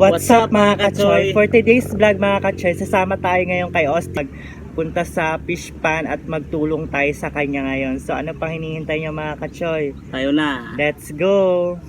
What's up mga kachoy? For today's vlog mga kachoy, sasama tayo ngayon kay Austin. Punta sa fish pan at magtulong tayo sa kanya ngayon. So ano pang hinihintay niyo mga kachoy? Tayo na. Let's go!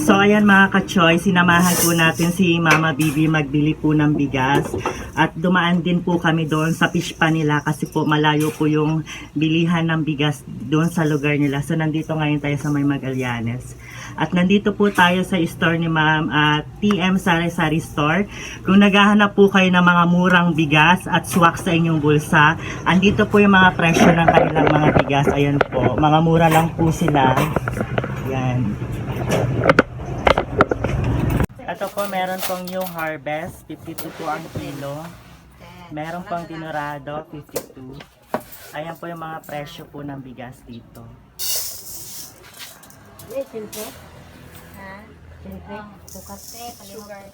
So ayan mga kachoy, sinamahan po natin si Mama Bibi magbili po ng bigas at dumaan din po kami doon sa fish pan nila kasi po malayo po yung bilihan ng bigas doon sa lugar nila. So nandito ngayon tayo sa May Magallanes at nandito po tayo sa store ni Ma'am TM Sari Sari Store. Kung naghahanap po kayo ng mga murang bigas at swak sa inyong bulsa, andito po yung mga presyo ng kanilang mga bigas. Ayan po, mga mura lang po sila. Yan. Ito po, meron pong New Harvest, 52 po ang kilo. Meron pong Dinorado, 52. Ayan po yung mga presyo po ng bigas dito. Silpo? Ha? Silpo? Sukate, sugar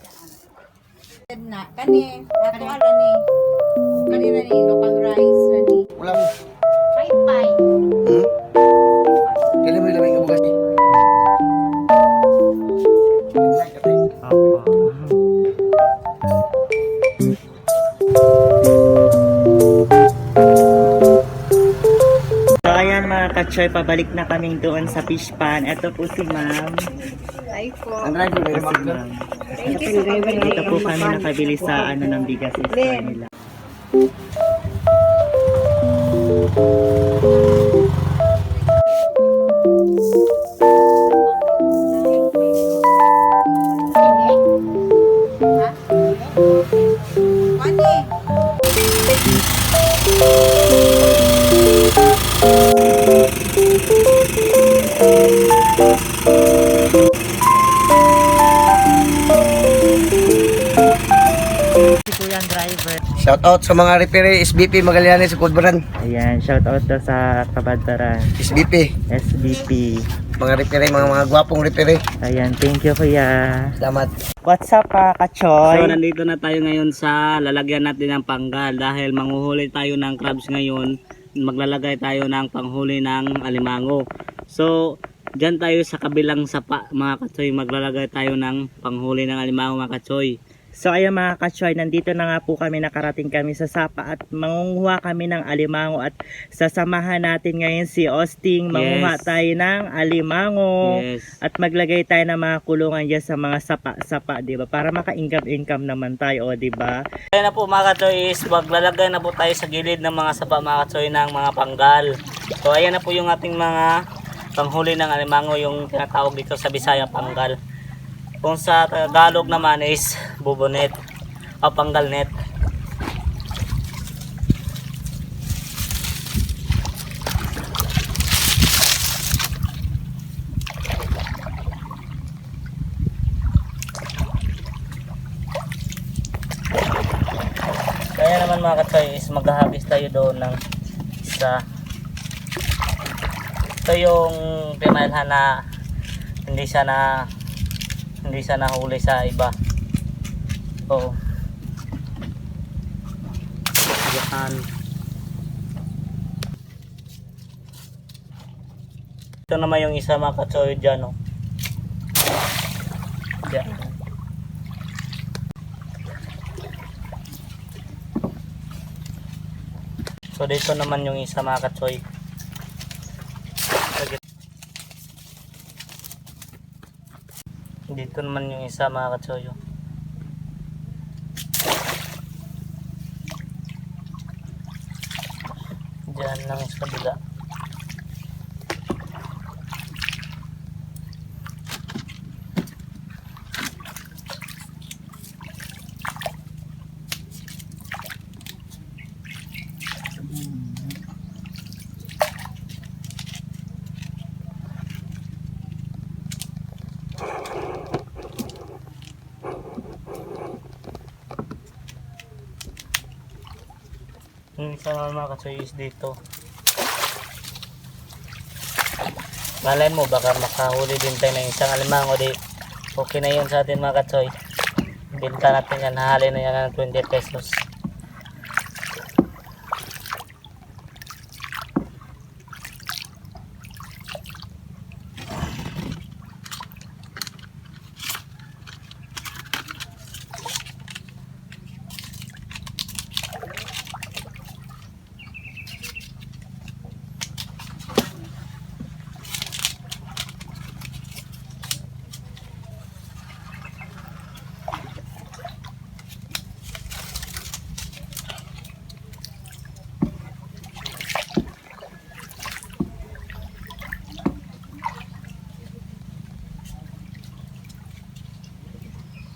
na. Kani, ato ala ni. Kani na ni, lokang rice na ni. Ulam. Pay-pay. Kailan mo ilamig ang bukas? Opo. So ayan mga kachoy, pabalik na kaming doon sa fish pan. Ito po si Ma'am. Ay po. Ang driver na Ito yung si Ma'am. Thank you sa pabalik. Dito po kami nakabili sa ano ng bigas sa store nila. Si Kuya ang driver. Shout out sa mga referee SBP Magallanes sa Kudbaran. Ayan, shout out daw sa Kabadaran. SBP. SBP. Mga referee, mga gwapong referee. Ayan, thank you Kuya. Salamat. What's up kachoy? So nandito na tayo ngayon sa lalagyan natin ng panggal dahil manghuhuli tayo ng crabs ngayon. Maglalagay tayo ng panghuli ng alimango. So dyan tayo sa kabilang sapa mga kachoy, maglalagay tayo ng panghuli ng alimango mga kachoy. So ayan mga kachoy, nandito na nga po kami, nakarating kami sa sapa at mangunguha kami ng alimango at sasamahan natin ngayon si Austin. Manguha tayo ng alimango at maglagay tayo ng mga kulungan dyan sa mga sapa-sapa, diba? Para maka-income naman tayo, o diba? Kaya na po mga kachoy is maglalagay na po tayo sa gilid ng mga sapa mga kachoy ng mga panggal. So ayan na po yung ating mga panghuli ng alimango, yung tinatawag dito sa Bisaya panggal. Kung sa Tagalog naman is bubonet o panggal net. Kaya naman mga katsoy is maghahagis tayo doon ng isa. Ito yung pinalhan na hindi siya nahuli sa iba. Oo. Yan. Ito naman yung isa mga katsoy dyan, oh. Yan. So dito naman yung isa mga katsoy. Dito naman yung isa mga katsoy. Diyan lang sa kabila. Yung isa naman mga katsoy is dito. Malay mo baka makahuli din tayo ng isang alimango, di okay na yun sa atin mga katsoy. Binta natin yan, hahali na yan ng 20 pesos.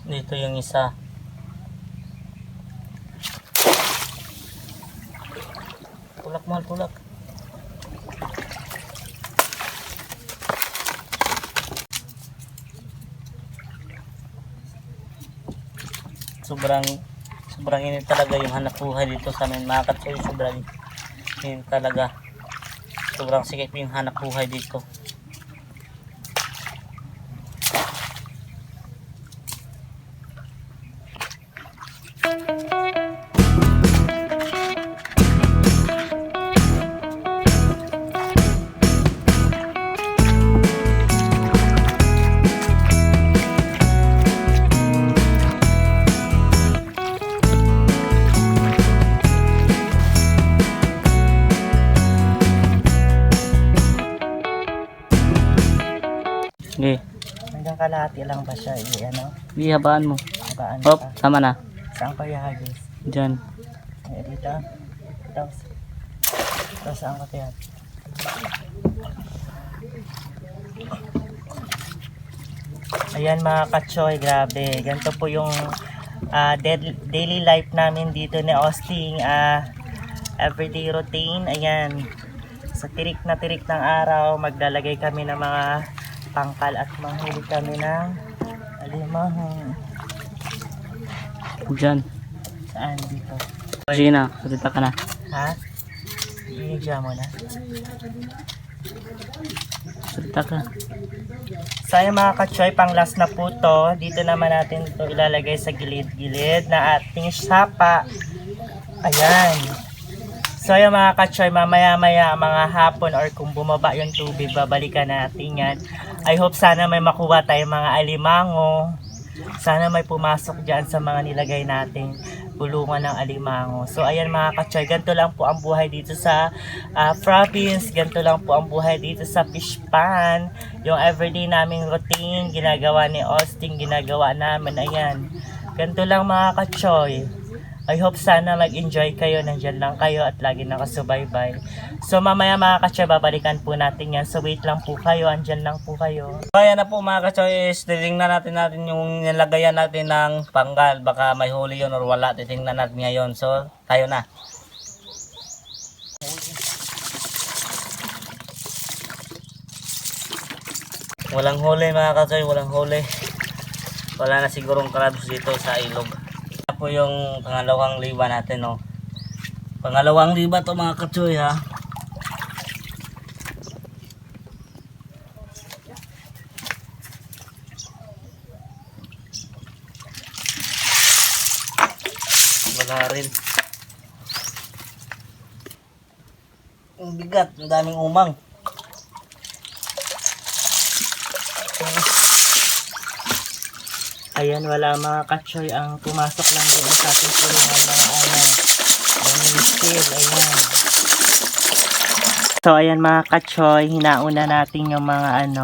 Dito yung isa. Tulak mahal, tulak. Sobrang init talaga yung hanap buhay dito sa amin mga katsoy. Sobrang init talaga. Sobrang sikip yung hanap buhay dito. Okay. Hanggang kalahati lang ba siya? Ano? Ihabaan mo. Habaan Hop, pa. tama na. Saan ko ihagis? Diyan. Dito. Tapos. Tapos saan ko tiyan? Ayan mga katsoy, grabe. Ganito po yung daily life namin dito ni Austin. Everyday routine. Ayan. Sa tirik na tirik ng araw, maglalagay kami ng mga pangkal at manghuli kami ng alimango. Diyan. Saan dito? Sige na, salita ka na. Ha? Iinigya mo na. Salita ka. So yung mga katsoy, pang last na po to. Dito naman natin ito ilalagay sa gilid-gilid na ating sapa. Ayan. So yung mga katsoy, mamaya-maya mga hapon or kung bumaba yung tubig, babalikan natin yan. I hope sana may makuha tayong mga alimango. Sana may pumasok dyan sa mga nilagay natin bulungan ng alimango. So ayan mga katsoy, ganito lang po ang buhay dito sa province. Ganito lang po ang buhay dito sa fish pan. Yung everyday naming routine, ginagawa ni Austin, ginagawa namin. Ayan. Ganito lang mga katsoy. I hope sana mag-enjoy kayo, nandyan lang kayo at lagi nakasubaybay. So mamaya mga ka-choy, babalikan po natin yan. So wait lang po kayo, andyan lang po kayo. Kaya na po mga ka-choy, titingnan natin yung nilagayan natin ng panggal. Baka may huli yun or wala, titingnan natin ngayon. So tayo na. Walang huli mga ka-choy, walang huli. Wala na sigurong crabs dito sa ilog. Ito po yung pangalawang liba natin, no. Pangalawang liba to mga ka-choy, ha. Wala rin. Ang bigat, ang daming umang. Ayan, wala mga ka-choy. Ang pumasok lang doon sa ating puluhan mga misil. Ayan. So ayan mga ka-choy, hinauna natin yung mga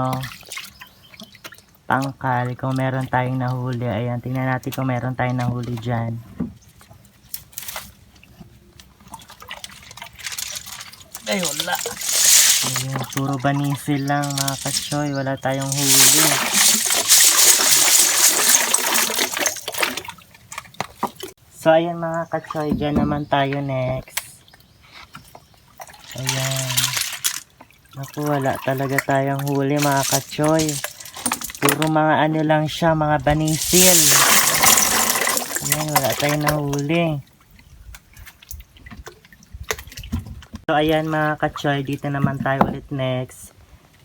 pangkal. Kung meron tayong nahuli. Ayan, tingnan natin kung meron tayong nahuli dyan. Ay, wala. Ayan, puro banisil lang mga ka-choy. Wala tayong huli. So ayan mga ka-choy, dyan naman tayo next. Ayan. Naku, wala talaga tayong huli mga ka-choy. Puro mga lang siya, mga banisil. Ayan, wala tayong nahuli. So ayan mga ka-choy, dito naman tayo ulit next.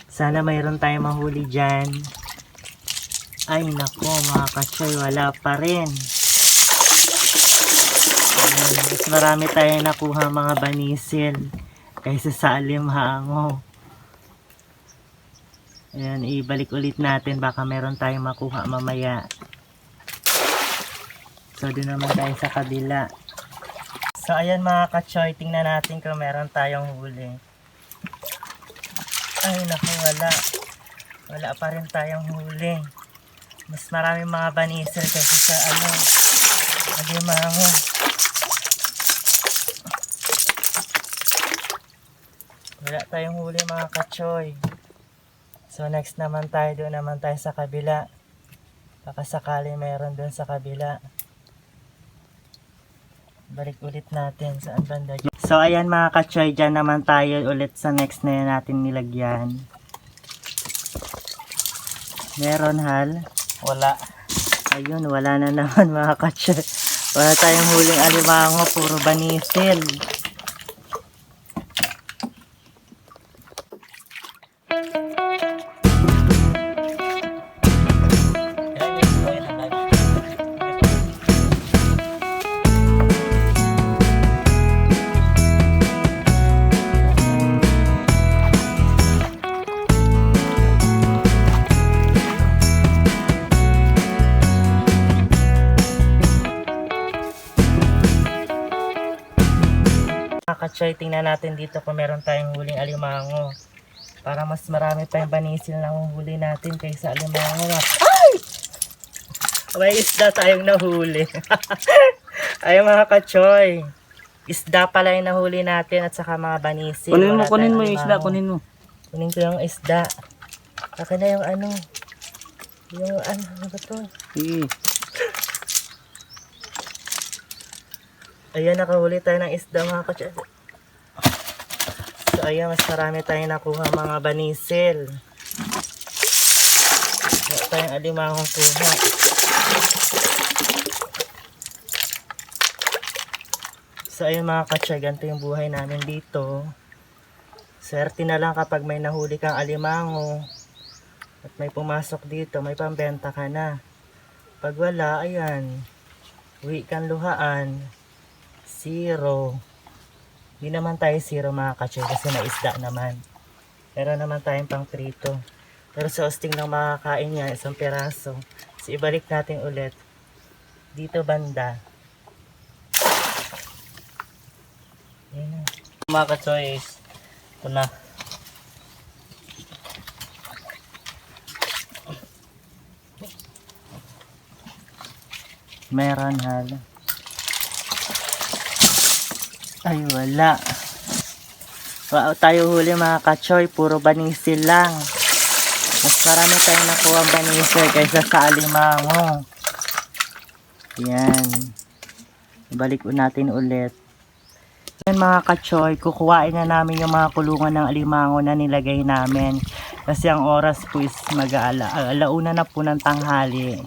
Sana mayroon tayong mahuli dyan. Ay naku mga ka-choy, wala pa rin. Mas marami tayong nakuha mga banisil kaysa sa alimango. Ayan, ibalik ulit natin, baka meron tayong makuha mamaya. So doon naman tayo sa kabila. So ayan mga ka-choy, tingnan natin kung meron tayong huli. Ay naku, wala pa rin tayong huli. Mas maraming mga banisil kaysa sa alimango. Wala tayong huli mga ka-choy. So next naman tayo, doon naman tayo sa kabila. Baka sakali meron doon sa kabila. Balik ulit natin saan banda. So ayan mga ka-choy, dyan naman tayo ulit sa next na natin nilagyan. Meron hal? Wala. Ayun, wala na naman mga ka-choy. Wala tayong huling alimango, puro banisil. Ka-choy, tingnan natin dito kung meron tayong huling alimango. Para mas marami pa yung banisil na huli natin kaysa alimango. Ay! May isda tayong nahuli. Ay mga ka-choy. Isda pala yung nahuli natin at saka mga banisil. Kunin mo yung isda, kunin mo. Kunin ko yung isda. Akin na yung ano ba to? Sige. Ayan, nakahuli tayo ng isda mga ka-choy. So ayan, mas marami tayong nakuha mga banisil. Wala tayong alimangong kuha. So ayan mga ka-choy, ganito yung buhay namin dito. Swerte na lang kapag may nahuli kang alimango at may pumasok dito, may pambenta ka na. Pag wala, ayan, uwi kang luhaan. Zero. Hindi naman tayo zero mga ka-choy kasi may isda naman. Pero naman tayong pang prito. Pero sa osting lang makakain niya, isang piraso. So ibalik natin ulit. Dito banda. Ayan na. Mga ka-choy, ito na. Meron hal. Ay, wala. Wow, tayo huli mga kachoy. Puro banisil lang. Mas marami tayong nakuha banisil kaysa sa alimango. Yan. Balik natin ulit. Yan mga kachoy, kukuhain na namin yung mga kulungan ng alimango na nilagay namin. Kasi ang oras po is alauna na po ng tanghali.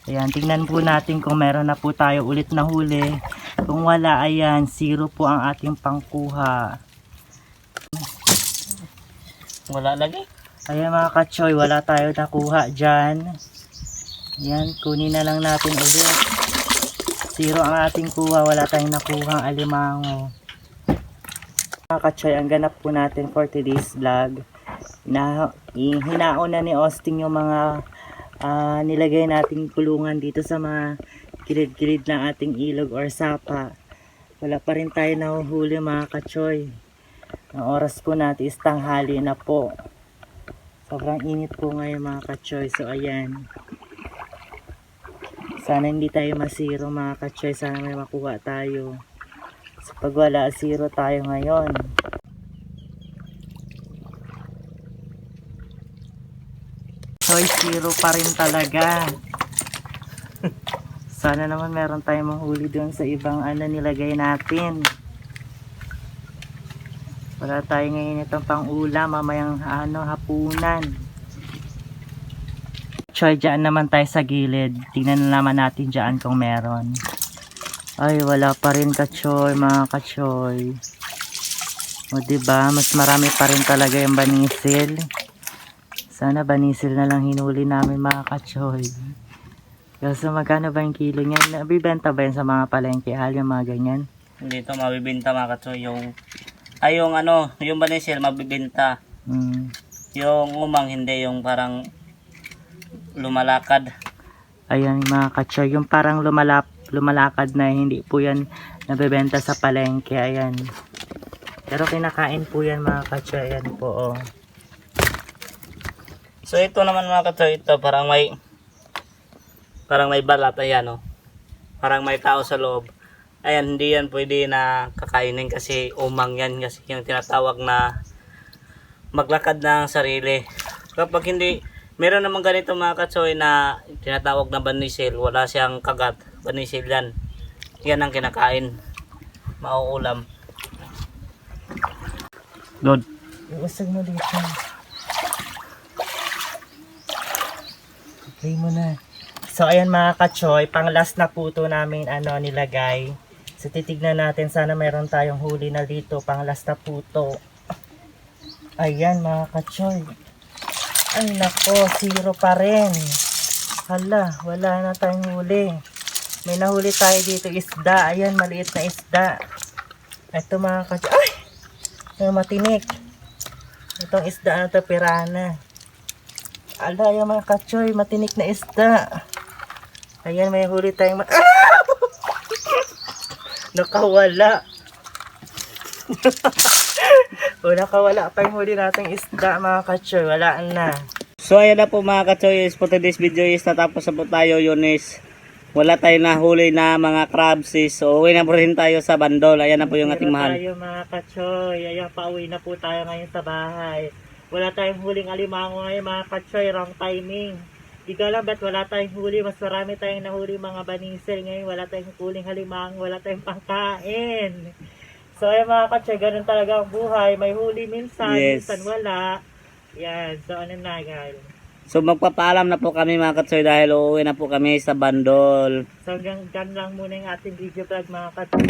Ayan, tingnan po natin kung meron na po tayo ulit na huli. Kung wala, ayan, 0 po ang ating pangkuha. Wala lagi. Ayan mga kachoy, wala tayo nakuha dyan. Ayan, kunin na lang natin ulit. 0 ang ating kuha, wala tayong nakuha ang alimango. Mga kachoy, ang ganap po natin for today's vlog. Hinaon na ni Austin yung mga nilagay nating kulungan dito sa mga kilid-kilid ng ating ilog or sapa. Wala pa rin tayo nahuhuli mga kachoy. Ang oras po natin is tanghali na po. Sobrang init po ngayon mga kachoy. So ayan. Sana hindi tayo masiro mga kachoy. Sana may makuha tayo. So pag wala, 0 tayo ngayon. Choy, 0 pa rin talaga. Sana naman meron tayong mahuli doon sa ibang nilagay natin. Wala tayo ngayon itong pang ulam, mamayang hapunan. Choy, dyan naman tayo sa gilid. Tingnan naman natin dyan kung meron. Ay, wala pa rin kachoy, mga kachoy. O diba, mas marami pa rin talaga yung banisil. Sana banisil na lang hinuli namin mga kachoy. Kasi magkano ba yung kilo niyan? Nabibenta ba yan sa mga palengke? Yung mga ganyan? Dito mabibenta mga kachoy yung yung banisil mabibenta. Yung umang hindi, yung parang lumalakad. Ayan mga kachoy, yung parang lumalakad na hindi po yan nabibenta sa palengke. Ayan. Pero kinakain po yan mga kachoy. Ayan po oh. So ito naman mga kachoy, ito parang may balat, ayan oh. Parang may tao sa loob. Ayan, hindi yan pwede na kakainin kasi umang yan, kasi yung tinatawag na maglakad ng sarili. Kapag hindi, meron naman ganito mga kachoy na tinatawag na banisil, wala siyang kagat, banisil yan. Yan ang kinakain, mauulam. Good. Iwasag mo dito. Play mo na. So ayan mga kachoy, pang last na puto namin nilagay. So titignan natin, sana mayroon tayong huli na dito, pang last na puto. Ayan mga kachoy. Ay nako, 0 pa rin. Hala, wala na tayong huli. May nahuli tayo dito, isda. Ayan, maliit na isda. Ito mga kachoy. Ay! Ay, matinik. Itong isda na ito, pirana. Ala, yung mga kachoy, matinik na isda. Ayan, may huli tayong nakawala. O, nakawala pa yung huli nating isda mga kachoy. Wala na. So ayan na po mga kachoy, for today's video is natapos na po tayo yun is wala tayo nahuli na mga crabs is, so uwi na po rin tayo sa bandol. Ayan na po yung ating mahal. Tayo mga kachoy. Ayan, pauwi na po tayo ngayon sa bahay. Wala tayong huling alimango ngayon mga kachoy. Wrong timing. Di ko alam ba't wala tayong huli. Mas marami tayong nahuli mga banisil. Ngayon wala tayong huling alimango. Wala tayong pangkain. So ayan mga kachoy, ganun talaga ang buhay. May huli minsan, Yes. minsan wala. Yan. So ano na guys. So magpapaalam na po kami mga kachoy dahil uuwi na po kami sa bandol. So hanggang dyan lang muna yung ating video vlog mga kachoy.